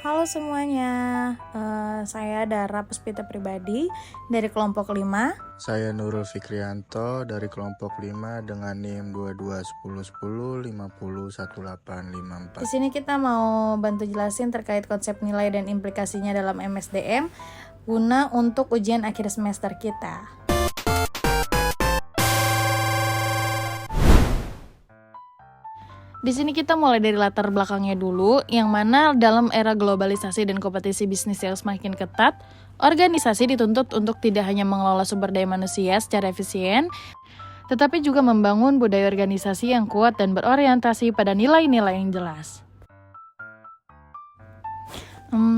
Halo semuanya, saya Dara Puspita Pribadi dari kelompok 5. Saya Nurul Fikrianto dari kelompok 5 dengan NIM 221010501854. Di sini kita mau bantu jelasin terkait konsep nilai dan implikasinya dalam MSDM guna untuk ujian akhir semester kita. Di sini kita mulai dari latar belakangnya dulu, yang mana dalam era globalisasi dan kompetisi bisnis yang semakin ketat, organisasi dituntut untuk tidak hanya mengelola sumber daya manusia secara efisien, tetapi juga membangun budaya organisasi yang kuat dan berorientasi pada nilai-nilai yang jelas.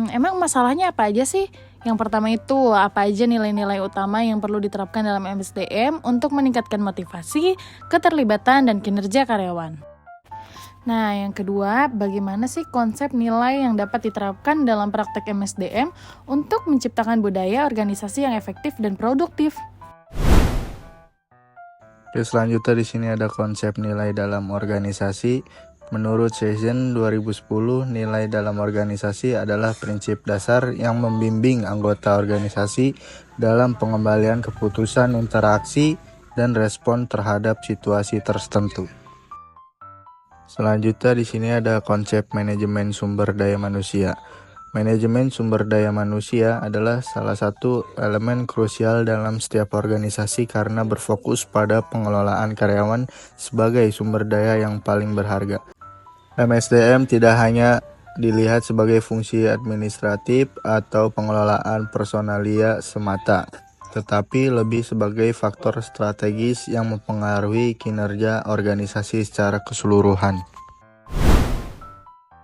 Emang masalahnya apa aja sih? Yang pertama itu, apa aja nilai-nilai utama yang perlu diterapkan dalam MSDM untuk meningkatkan motivasi, keterlibatan, dan kinerja karyawan. Nah, yang kedua, bagaimana sih konsep nilai yang dapat diterapkan dalam praktek MSDM untuk menciptakan budaya organisasi yang efektif dan produktif? Oke, selanjutnya di sini ada konsep nilai dalam organisasi. Menurut Session 2010, nilai dalam organisasi adalah prinsip dasar yang membimbing anggota organisasi dalam pengembalian keputusan, interaksi, dan respon terhadap situasi tertentu. Selanjutnya di sini ada konsep manajemen sumber daya manusia. Manajemen sumber daya manusia adalah salah satu elemen krusial dalam setiap organisasi karena berfokus pada pengelolaan karyawan sebagai sumber daya yang paling berharga. MSDM tidak hanya dilihat sebagai fungsi administratif atau pengelolaan personalia semata, tetapi lebih sebagai faktor strategis yang mempengaruhi kinerja organisasi secara keseluruhan.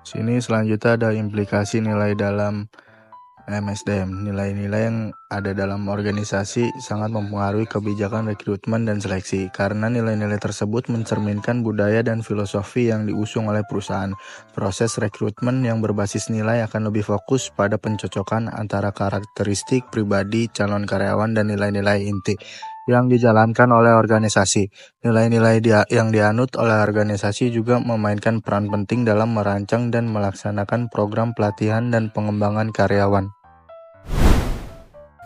Sini selanjutnya ada implikasi nilai dalam MSDM. Nilai-nilai yang ada dalam organisasi sangat mempengaruhi kebijakan rekrutmen dan seleksi, karena nilai-nilai tersebut mencerminkan budaya dan filosofi yang diusung oleh perusahaan. Proses rekrutmen yang berbasis nilai akan lebih fokus pada pencocokan antara karakteristik pribadi calon karyawan dan nilai-nilai inti yang dijalankan oleh organisasi. Nilai-nilai yang dianut oleh organisasi juga memainkan peran penting dalam merancang dan melaksanakan program pelatihan dan pengembangan karyawan.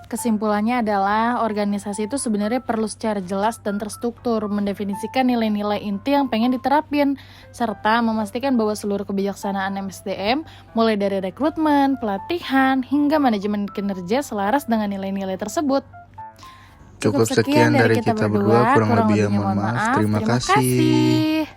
Kesimpulannya adalah organisasi itu sebenarnya perlu secara jelas dan terstruktur mendefinisikan nilai-nilai inti yang pengen diterapin, serta memastikan bahwa seluruh kebijaksanaan MSDM, mulai dari rekrutmen, pelatihan, hingga manajemen kinerja selaras dengan nilai-nilai tersebut. Cukup sekian dari kita berdua, kurang lebihnya mohon maaf. Terima kasih.